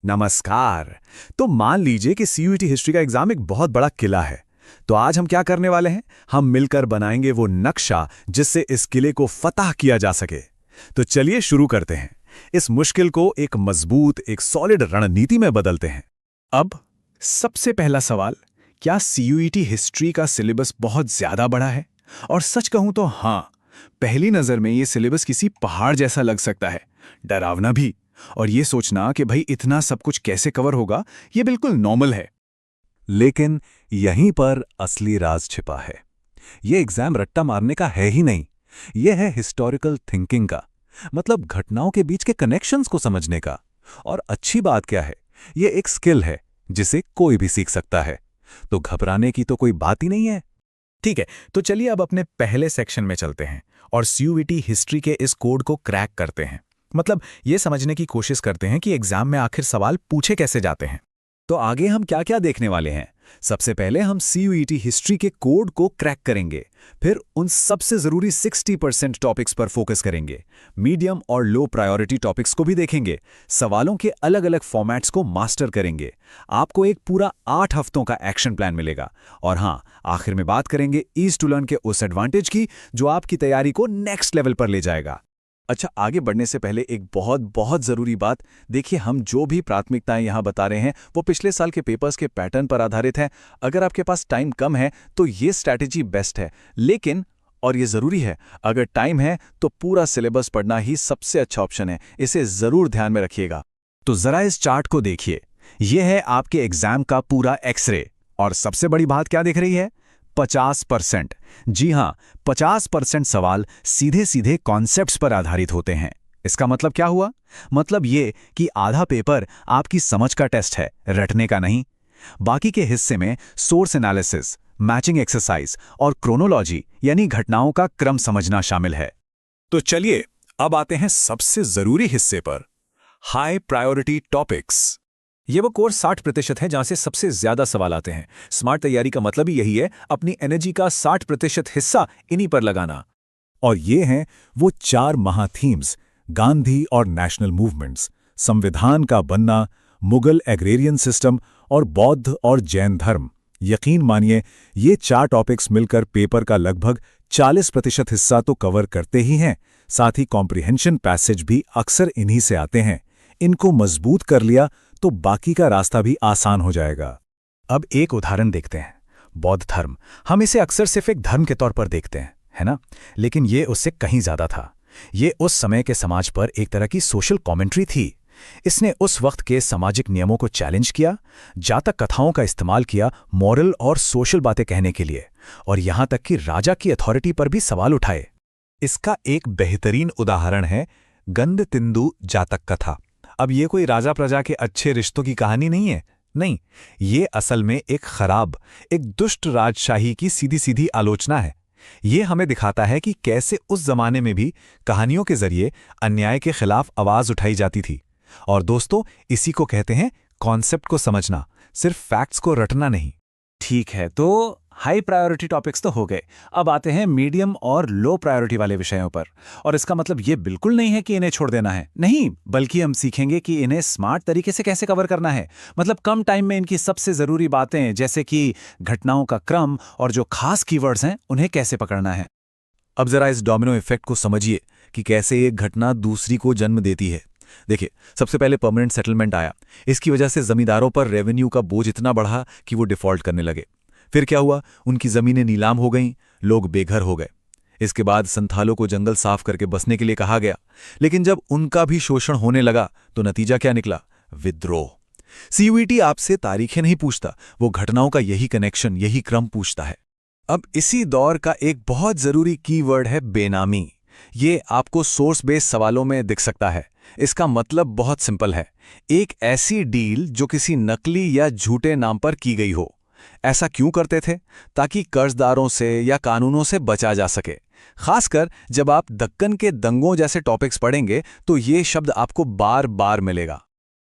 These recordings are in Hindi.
नमस्कार। तो मान लीजिए कि सीयूईटी हिस्ट्री का एग्जाम एक बहुत बड़ा किला है। तो आज हम क्या करने वाले हैं? हम मिलकर बनाएंगे वो नक्शा जिससे इस किले को फतह किया जा सके। तो चलिए शुरू करते हैं। इस मुश्किल को एक मजबूत, एक सॉलिड रणनीति में बदलते हैं। अब सबसे पहला सवाल, क्या सीयूईटी हिस्ट्री का सिलेबस बहुत ज्यादा बड़ा है? और सच कहूं तो हाँ, पहली नजर में ये सिलेबस किसी पहाड़ जैसा लग सकता है, डरावना भी। और ये सोचना कि भाई इतना सब कुछ कैसे कवर होगा, ये बिल्कुल नॉर्मल है। लेकिन यहीं पर असली राज छिपा है। ये एग्जाम रट्टा मारने का है ही नहीं, ये है हिस्टोरिकल थिंकिंग का, मतलब घटनाओं के बीच के कनेक्शंस को समझने का। और अच्छी बात क्या है, ये एक स्किल है जिसे कोई भी सीख सकता है। तो घबराने की तो कोई बात ही नहीं है। ठीक है, तो चलिए अब अपने पहले सेक्शन में चलते हैं और सीयूईटी हिस्ट्री के इस कोड को क्रैक करते हैं। मतलब ये समझने की कोशिश करते हैं कि एग्जाम में आखिर सवाल पूछे कैसे जाते हैं। तो आगे हम क्या क्या देखने वाले हैं? सबसे पहले हम सीयूईटी हिस्ट्री के कोड को क्रैक करेंगे। फिर उन सबसे जरूरी 60% टॉपिक्स पर फोकस करेंगे। मीडियम और लो प्रायोरिटी टॉपिक्स को भी देखेंगे। सवालों के अलग अलग फॉर्मेट्स को मास्टर करेंगे। आपको एक पूरा 8 हफ्तों का एक्शन प्लान मिलेगा। और हाँ, आखिर में बात करेंगे ईज टू लर्न के उस एडवांटेज की जो आपकी तैयारी को नेक्स्ट लेवल पर ले जाएगा। अच्छा, आगे बढ़ने से पहले एक बहुत ज़रूरी बात। देखिए, हम जो भी प्राथमिकताएं यहाँ बता रहे हैं वो पिछले साल के पेपर्स के पैटर्न पर आधारित हैं। अगर आपके पास टाइम कम है तो ये स्ट्रैटेजी बेस्ट है, लेकिन और ये ज़रूरी है, अगर टाइम है तो पूरा सिलेबस पढ़ना ही सबसे अच्छा ऑप्शन है। इसे ज़रूर ध्यान में रखिएगा। तो ज़रा इस चार्ट को देखिए। यह है आपके एग्जाम का पूरा एक्सरे। और सबसे बड़ी बात क्या दिख रही है? 50%। जी हां, 50% सवाल सीधे सीधे कॉन्सेप्ट्स पर आधारित होते हैं। इसका मतलब क्या हुआ? मतलब ये कि आधा पेपर आपकी समझ का टेस्ट है, रटने का नहीं। बाकी के हिस्से में सोर्स एनालिसिस, मैचिंग एक्सरसाइज और क्रोनोलॉजी यानी घटनाओं का क्रम समझना शामिल है। तो चलिए अब आते हैं सबसे जरूरी हिस्से पर, हाई प्रायोरिटी टॉपिक्स। ये वो कोर्स 60% है जहां से सबसे ज्यादा सवाल आते हैं। स्मार्ट तैयारी का मतलब ही यही है, अपनी एनर्जी का 60% हिस्सा इन्हीं पर लगाना। और ये हैं वो 4 महाथीम्स, गांधी और नेशनल मूवमेंट्स, संविधान का बनना, मुगल एग्रेरियन सिस्टम और बौद्ध और जैन धर्म। यकीन मानिए, ये 4 टॉपिक्स मिलकर पेपर का लगभग 40% हिस्सा तो कवर करते ही हैं। साथ ही कॉम्प्रिहेंशन पैसेज भी अक्सर इन्हीं से आते हैं। इनको मजबूत कर लिया तो बाकी का रास्ता भी आसान हो जाएगा। अब एक उदाहरण देखते हैं, बौद्ध धर्म। हम इसे अक्सर सिर्फ एक धर्म के तौर पर देखते हैं, है ना? लेकिन ये उससे कहीं ज्यादा था। ये उस समय के समाज पर एक तरह की सोशल कमेंट्री थी। इसने उस वक्त के सामाजिक नियमों को चैलेंज किया, जातक कथाओं का इस्तेमाल किया मॉरल और सोशल बातें कहने के लिए, और यहां तक कि राजा की अथॉरिटी पर भी सवाल उठाए। इसका एक बेहतरीन उदाहरण है गंधतिंदु जातक कथा। अब ये कोई राजा प्रजा के अच्छे रिश्तों की कहानी नहीं है, नहीं, ये असल में एक खराब, एक दुष्ट राजशाही की सीधी सीधी आलोचना है। ये हमें दिखाता है कि कैसे उस जमाने में भी कहानियों के जरिए अन्याय के खिलाफ आवाज उठाई जाती थी। और दोस्तों, इसी को कहते हैं कॉन्सेप्ट को समझना, सिर्फ फैक्ट्स को रटना नहीं। ठीक है, तो हाई प्रायोरिटी टॉपिक्स तो हो गए। अब आते हैं मीडियम और लो प्रायोरिटी वाले विषयों पर। और इसका मतलब ये बिल्कुल नहीं है कि इन्हें छोड़ देना है, नहीं, बल्कि हम सीखेंगे कि इन्हें स्मार्ट तरीके से कैसे कवर करना है। मतलब कम टाइम में इनकी सबसे जरूरी बातें, जैसे कि घटनाओं का क्रम और जो खास कीवर्ड्स हैं, उन्हें कैसे पकड़ना है। अब जरा इस डोमिनो इफेक्ट को समझिए कि कैसे एक घटना दूसरी को जन्म देती है। देखिए, सबसे पहले परमानेंट सेटलमेंट आया। इसकी वजह से जमींदारों पर रेवेन्यू का बोझ इतना बढ़ा कि वो डिफॉल्ट करने लगे। फिर क्या हुआ? उनकी जमीनें नीलाम हो गईं, लोग बेघर हो गए। इसके बाद संथालों को जंगल साफ करके बसने के लिए कहा गया। लेकिन जब उनका भी शोषण होने लगा तो नतीजा क्या निकला? विद्रोह। सीयूईटी आपसे तारीखें नहीं पूछता, वो घटनाओं का यही कनेक्शन, यही क्रम पूछता है। अब इसी दौर का एक बहुत जरूरी कीवर्ड है बेनामी। ये आपको सोर्स बेस्ड सवालों में दिख सकता है। इसका मतलब बहुत सिंपल है, एक ऐसी डील जो किसी नकली या झूठे नाम पर की गई हो। ऐसा क्यों करते थे? ताकि कर्जदारों से या कानूनों से बचा जा सके। खासकर जब आप दक्कन के दंगों जैसे टॉपिक्स पढ़ेंगे तो ये शब्द आपको बार बार मिलेगा।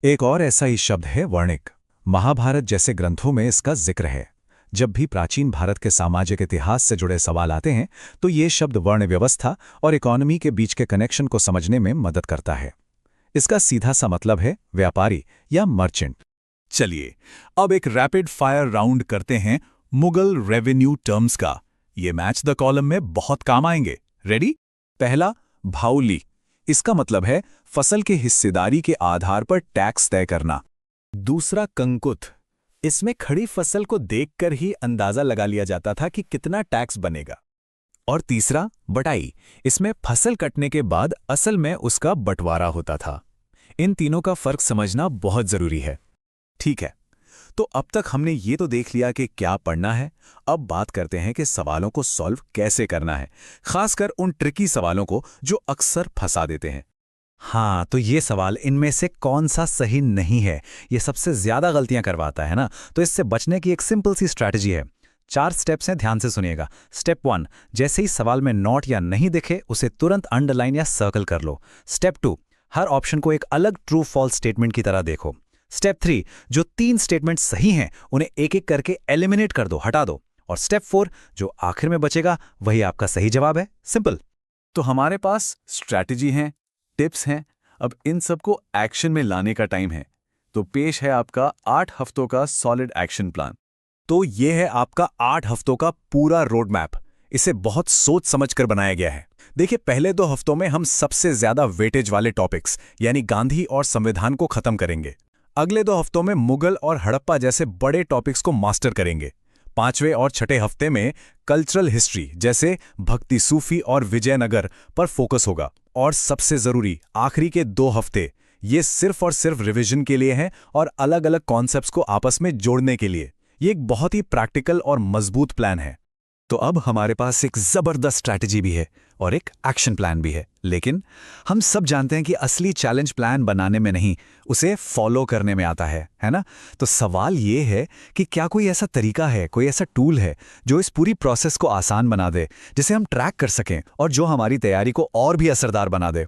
एक और ऐसा ही शब्द है वर्णिक। महाभारत जैसे ग्रंथों में इसका जिक्र है। जब भी प्राचीन भारत के सामाजिक इतिहास से जुड़े सवाल आते हैं तो ये शब्द वर्ण व्यवस्था और इकोनॉमी के बीच के कनेक्शन को समझने में मदद करता है। इसका सीधा सा मतलब है व्यापारी या मर्चेंट। चलिए अब एक रैपिड फायर राउंड करते हैं मुगल रेवेन्यू टर्म्स का। ये मैच द कॉलम में बहुत काम आएंगे। रेडी? पहला, भाउली। इसका मतलब है फसल के हिस्सेदारी के आधार पर टैक्स तय करना। दूसरा, कंकुत। इसमें खड़ी फसल को देखकर ही अंदाजा लगा लिया जाता था कि कितना टैक्स बनेगा। और तीसरा, बटाई। इसमें फसल कटने के बाद असल में उसका बंटवारा होता था। इन तीनों का फर्क समझना बहुत जरूरी है। ठीक है, तो अब तक हमने ये तो देख लिया कि क्या पढ़ना है। अब बात करते हैं कि सवालों को सॉल्व कैसे करना है, खासकर उन ट्रिकी सवालों को जो अक्सर फंसा देते हैं। हाँ, तो ये सवाल इनमें से कौन सा सही नहीं है, ये सबसे ज्यादा गलतियां करवाता है ना। तो इससे बचने की एक सिंपल सी स्ट्रैटेजी है। 4 स्टेप्स हैं, ध्यान से सुनिएगा। स्टेप 1, जैसे ही सवाल में नॉट या नहीं दिखे उसे तुरंत अंडरलाइन या सर्कल कर लो। स्टेप 2, हर ऑप्शन को एक अलग ट्रू फॉल्स स्टेटमेंट की तरह देखो। स्टेप 3, जो 3 स्टेटमेंट सही हैं उन्हें एक एक करके एलिमिनेट कर दो, हटा दो। और स्टेप 4, जो आखिर में बचेगा वही आपका सही जवाब है। सिंपल। तो हमारे पास स्ट्रैटेजी हैं, टिप्स हैं, अब इन सबको एक्शन में लाने का टाइम है। तो पेश है आपका 8 हफ्तों का सॉलिड एक्शन प्लान। तो ये है आपका 8 हफ्तों का पूरा रोड मैप। इसे बहुत सोच समझकर बनाया गया है। देखिए, पहले 2 हफ्तों में हम सबसे ज्यादा वेटेज वाले टॉपिक्स यानी गांधी और संविधान को खत्म करेंगे। अगले 2 हफ्तों में मुगल और हड़प्पा जैसे बड़े टॉपिक्स को मास्टर करेंगे। 5वें और 6ठे हफ्ते में कल्चरल हिस्ट्री जैसे भक्ति सूफी और विजयनगर पर फोकस होगा। और सबसे जरूरी आखिरी के 2 हफ्ते, ये सिर्फ और सिर्फ रिवीजन के लिए हैं और अलग अलग कॉन्सेप्ट्स को आपस में जोड़ने के लिए। ये एक बहुत ही प्रैक्टिकल और मजबूत प्लान है। तो अब हमारे पास एक जबरदस्त स्ट्रैटेजी भी है और एक एक्शन प्लान भी है। लेकिन हम सब जानते हैं कि असली चैलेंज प्लान बनाने में नहीं, उसे फॉलो करने में आता है ना। तो सवाल ये है कि क्या कोई ऐसा तरीका है, कोई ऐसा टूल है जो इस पूरी प्रोसेस को आसान बना दे, जिसे हम ट्रैक कर सकें और जो हमारी तैयारी को और भी असरदार बना दे।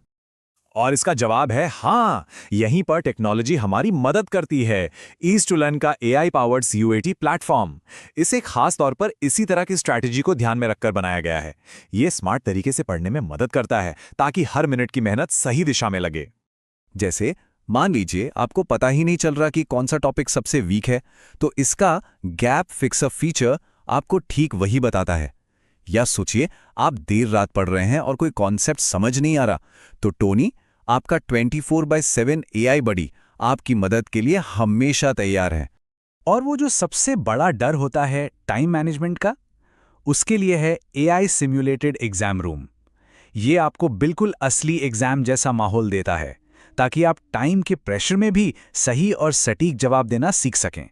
और इसका जवाब है हाँ, यहीं पर टेक्नोलॉजी हमारी मदद करती है। ईज टू लर्न का AI पावर्ड CUAT प्लेटफॉर्म, इसे खास तौर पर इसी तरह की स्ट्रैटेजी को ध्यान में रखकर बनाया गया है। ये स्मार्ट तरीके से पढ़ने में मदद करता है ताकि हर मिनट की मेहनत सही दिशा में लगे। जैसे मान लीजिए आपको पता ही नहीं चल रहा कि कौन सा टॉपिक सबसे वीक है, तो इसका गैप फिक्सर फीचर आपको ठीक वही बताता है। या सोचिए आप देर रात पढ़ रहे हैं और कोई कॉन्सेप्ट समझ नहीं आ रहा, तो टोनी आपका 24/7 AI बडी आपकी मदद के लिए हमेशा तैयार है। और वो जो सबसे बड़ा डर होता है टाइम मैनेजमेंट का, उसके लिए है AI सिम्युलेटेड एग्जाम रूम। ये आपको बिल्कुल असली एग्जाम जैसा माहौल देता है ताकि आप टाइम के प्रेशर में भी सही और सटीक जवाब देना सीख सकें।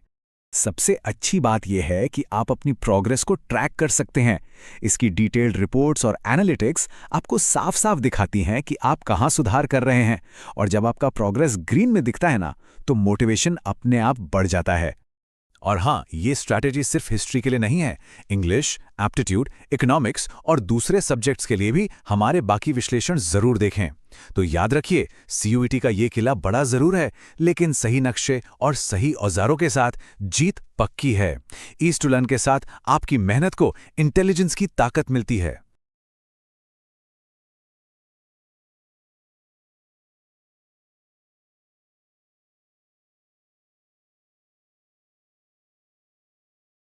सबसे अच्छी बात यह है कि आप अपनी प्रोग्रेस को ट्रैक कर सकते हैं। इसकी डिटेल्ड रिपोर्ट्स और एनालिटिक्स आपको साफ-साफ दिखाती हैं कि आप कहां सुधार कर रहे हैं। और जब आपका प्रोग्रेस ग्रीन में दिखता है ना, तो मोटिवेशन अपने आप बढ़ जाता है। और हाँ, ये स्ट्रैटेजी सिर्फ हिस्ट्री के लिए नहीं है। इंग्लिश, एप्टीट्यूड, इकोनॉमिक्स और दूसरे सब्जेक्ट्स के लिए भी हमारे बाकी विश्लेषण जरूर देखें। तो याद रखिए, CUET का ये किला बड़ा जरूर है, लेकिन सही नक्शे और सही औजारों के साथ जीत पक्की है। ईज टू लर्न के साथ आपकी मेहनत को इंटेलिजेंस की ताकत मिलती है।